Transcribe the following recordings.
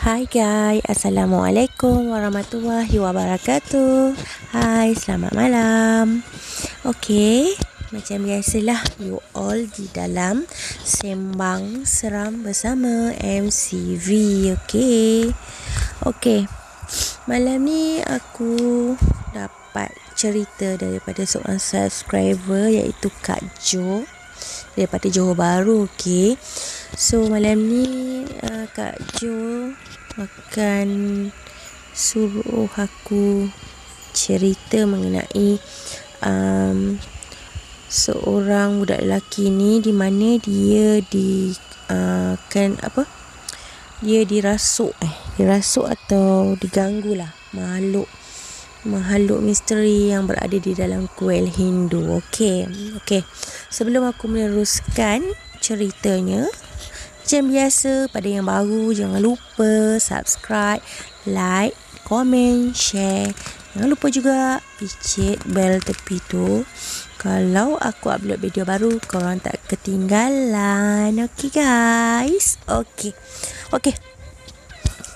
Hai guys, Assalamualaikum warahmatullahi wabarakatuh. Hai, selamat malam. Okay, macam biasalah, you all di dalam Sembang Seram bersama MCV. Okay, malam ni aku dapat cerita daripada seorang subscriber iaitu Kak Jo daripada Johor Bahru. Okay, so malam ni Kak Jo akan suruh aku cerita mengenai seorang budak lelaki ni, di mana dia dia dirasuk atau diganggu lah makhluk misteri yang berada di dalam kuil Hindu. Okay. Sebelum aku meneruskan ceritanya, macam biasa, pada yang baru jangan lupa subscribe, like, komen, share. Jangan lupa juga picit bel tepi tu. Kalau aku upload video baru, korang tak ketinggalan. Okay guys. Okay.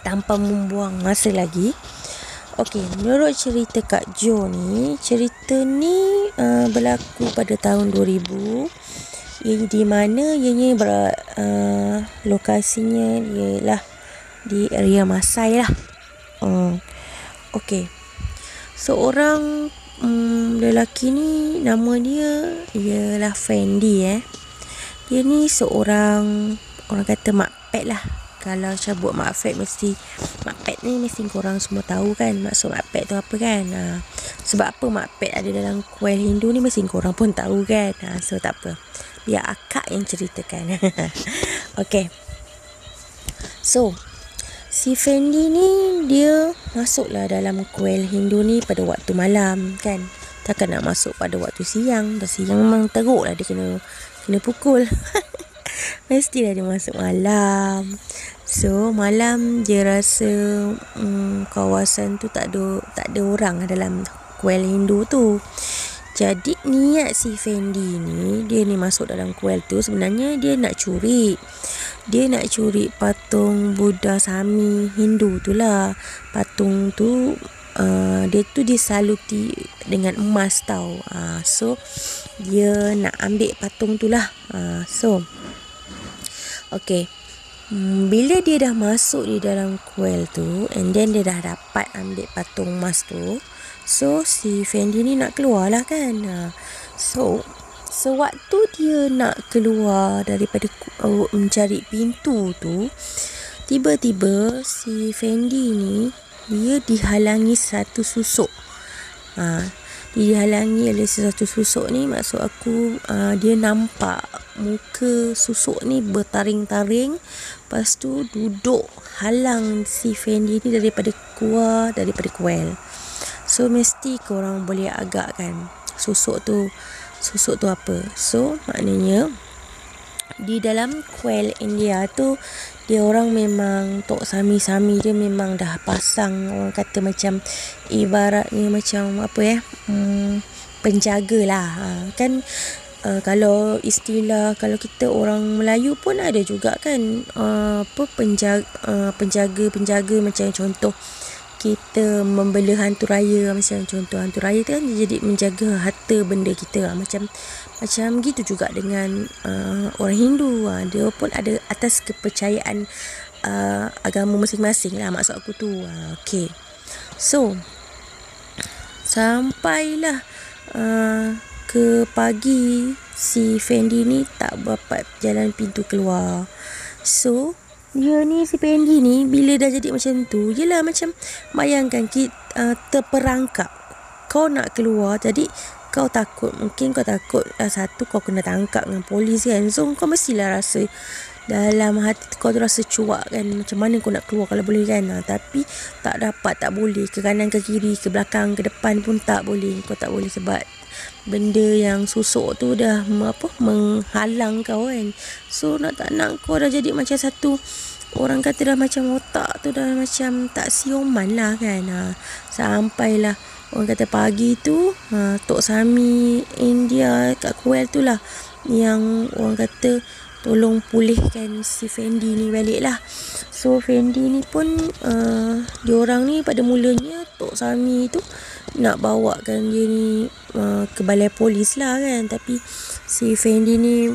Tanpa membuang masa lagi. Okay, menurut cerita Kak Jo ni, cerita ni berlaku pada tahun 2000. Di mana ianya lokasinya ialah di area Masai lah. Okay, seorang lelaki ni, nama dia ialah Fendi. Dia ni seorang, orang kata makpet lah. Kalau cabut makpet ni mesti korang semua tahu kan maksud makpet tu apa kan. Sebab apa makpet ada dalam kuil Hindu ni mesti korang pun tahu kan. So tak apa, biar akak yang ceritakan. Okay, so si Fendi ni dia masuklah dalam kuil Hindu ni pada waktu malam kan. Takkan nak masuk pada waktu siang. Dah siang memang teruk lah, dia kena pukul. Mestilah dia masuk malam. So malam dia rasa kawasan tu tak ada orang dalam kuil Hindu tu. Jadi niat si Fendi ni, dia ni masuk dalam kuil tu, sebenarnya dia nak curi. Dia nak curi patung Buddha Sami Hindu tu lah. Patung tu dia tu disaluti dengan emas tau. So dia nak ambil patung tu lah. Okay, bila dia dah masuk di dalam kuil tu, and then dia dah dapat ambil patung emas tu, so si Fendi ni nak keluar lah kan. So sewaktu dia nak keluar daripada mencari pintu tu, tiba-tiba si Fendi ni dia dihalangi satu susuk. Dihalangi oleh satu susuk ni, maksud aku dia nampak muka susuk ni bertaring-taring, lepas tu duduk halang si Fendi ni daripada keluar daripada kuil. So mesti korang boleh agak kan susuk tu apa. So maknanya di dalam kuil India tu, dia orang memang Tok Sami dia memang dah pasang, orang kata macam ibaratnya macam apa penjaga lah kan. Kalau istilah, kalau kita orang Melayu pun ada juga kan, penjaga macam contoh kita membela hantu raya. Macam contoh hantu raya tu kan jadi menjaga harta benda kita. Macam gitu juga dengan orang Hindu. Dia pun ada atas kepercayaan agama masing-masing lah, maksud aku tu. Okay, so sampailah ke pagi, si Fendi ni tak dapat jalan pintu keluar. So dia ni, si Fendi ni, bila dah jadi macam tu, yelah macam bayangkan kita terperangkap. Kau nak keluar, jadi kau takut. Mungkin kau takut satu, kau kena tangkap dengan polis kan. So kau mestilah rasa dalam hati kau tu rasa cuak kan, macam mana kau nak keluar kalau boleh kan. Tapi tak dapat, tak boleh. Ke kanan, ke kiri, ke belakang, ke depan pun tak boleh. Kau tak boleh sebab benda yang susuk tu dah menghalang kau kan. So nak tak nak kau dah jadi macam satu, orang kata dah macam otak tu dah macam tak sioman lah kan. Sampailah orang kata pagi tu, Tok Sami India kat kuil tu lah yang orang kata tolong pulihkan si Fendi ni balik lah. So Fendi ni pun diorang ni pada mulanya Tok Sami tu nak bawakan dia ni ke balai polis lah kan, tapi si Fendi ni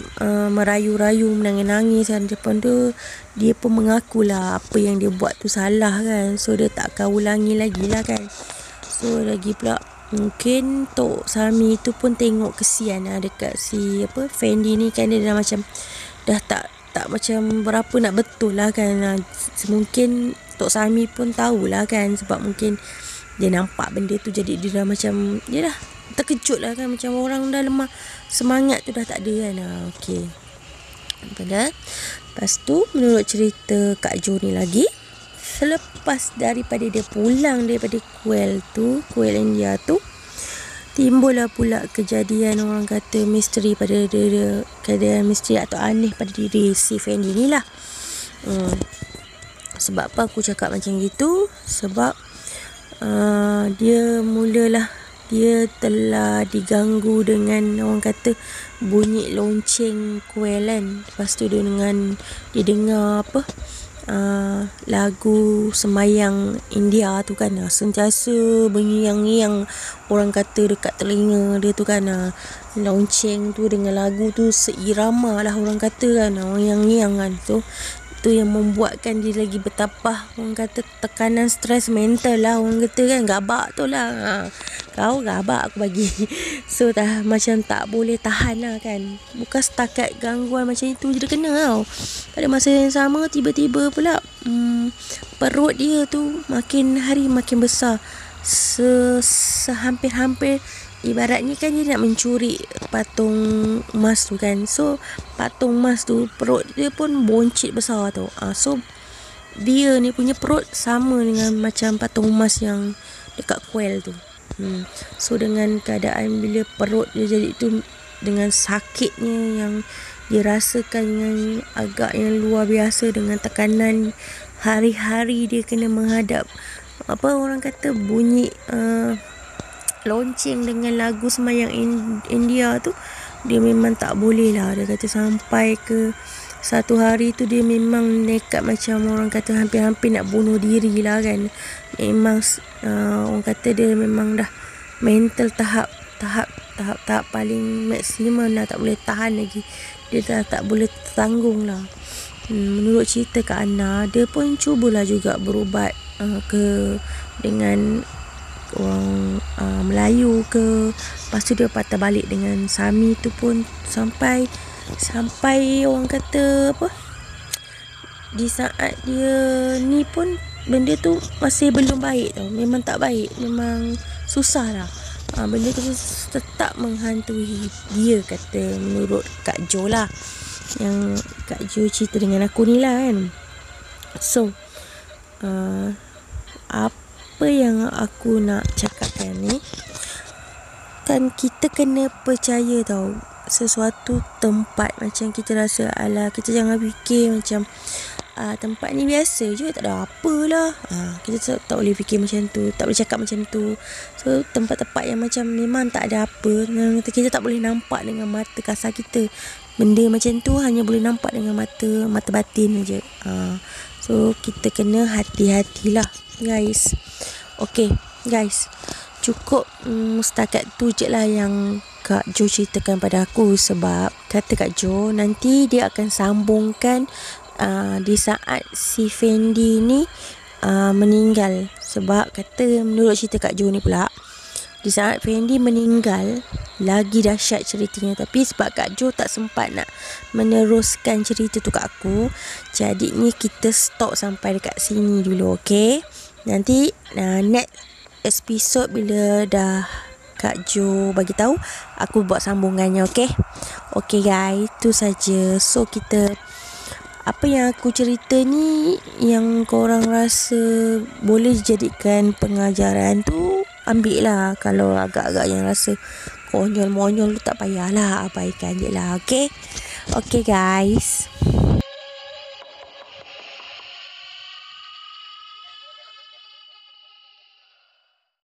merayu-rayu, menangis-nangis kan. Depan tu dia pun mengakulah apa yang dia buat tu salah kan, so dia tak akan ulangi lagi lah kan. So lagi pula mungkin Tok Sami tu pun tengok kesian lah dekat si Fendi ni kan, dia dah macam dah tak macam berapa nak betul lah kan. Mungkin Tok Sami pun tahulah kan, sebab mungkin dia nampak benda tu, jadi dia dah macam dia dah terkejut lah kan, macam orang dah lemah, semangat tu dah tak ada kan. Okey. Lepas tu menurut cerita Kak Jo ni lagi, selepas daripada dia pulang daripada kuil India tu, timbullah pula kejadian orang kata misteri pada dia, keadaan misteri atau aneh pada diri si Fendi ni lah. Sebab apa aku cakap macam gitu? Sebab dia telah diganggu dengan orang kata bunyi lonceng kuil kan. Lepas tu dia dengar lagu sembahyang India tu kan, sentiasa berngiang-ngiang orang kata dekat telinga dia tu kan. Lonceng tu dengan lagu tu seirama lah orang kata kan, orang yang kan. So tu yang membuatkan dia lagi bertambah orang kata tekanan stres mental lah orang kata kan. Gabak tu lah, kau gabak aku bagi. So dah macam tak boleh tahan lah kan. Bukan setakat gangguan macam itu je dia kena tau, pada masa yang sama tiba-tiba pula perut dia tu makin hari makin besar. Sehampir-hampir ibaratnya kan dia nak mencuri patung emas tu kan. So patung emas tu perut dia pun boncit besar tu. So dia ni punya perut sama dengan macam patung emas yang dekat kuil tu. So dengan keadaan bila perut dia jadi tu, dengan sakitnya yang dia rasakan yang agak yang luar biasa, dengan tekanan hari-hari dia kena menghadap orang kata bunyi lonceng dengan lagu sembahyang India tu, dia memang tak boleh lah. Dia kata sampai ke satu hari tu dia memang nekat, macam orang kata hampir-hampir nak bunuh diri lah kan. Memang orang kata dia memang dah mental tahap paling maksimum lah, tak boleh tahan lagi, dia dah tak boleh tanggung lah. Menurut cerita Kak Ana, dia pun cubalah juga berubat dengan orang Melayu ke. Lepas tu dia patah balik dengan Sami tu pun sampai orang kata di saat dia ni pun benda tu masih belum baik tau. Memang tak baik, memang susah lah. Benda tu tetap menghantui dia, kata menurut Kak Jo lah, yang Kak Jo cerita dengan aku ni lah kan. So apa yang aku nak cakapkan ni kan, kita kena percaya tau, sesuatu tempat macam kita rasa kita jangan fikir macam tempat ni biasa je, tak ada apalah. Kita tak boleh fikir macam tu, tak boleh cakap macam tu. So tempat-tempat yang macam memang tak ada apa, kita tak boleh nampak dengan mata kasar kita, benda macam tu hanya boleh nampak dengan mata batin je. So kita kena hati-hatilah guys. Okay guys, cukup setakat tu je lah yang Kak Jo ceritakan pada aku. Sebab kata Kak Jo, nanti dia akan sambungkan di saat si Fendi ni meninggal. Sebab kata menurut cerita Kak Jo ni pula, di saat Fendi meninggal lagi dahsyat ceritanya. Tapi sebab Kak Jo tak sempat nak meneruskan cerita tu kat aku, jadinya kita stop sampai dekat sini dulu. Okay, nanti next episode bila dah Kak Jo bagi tahu, aku buat sambungannya. Okay guys, tu saja. So kita, apa yang aku cerita ni yang korang rasa boleh jadikan pengajaran tu, ambil lah. Kalau agak-agak yang rasa konyol-monyol tu tak payahlah, abaikan je lah. Okay guys.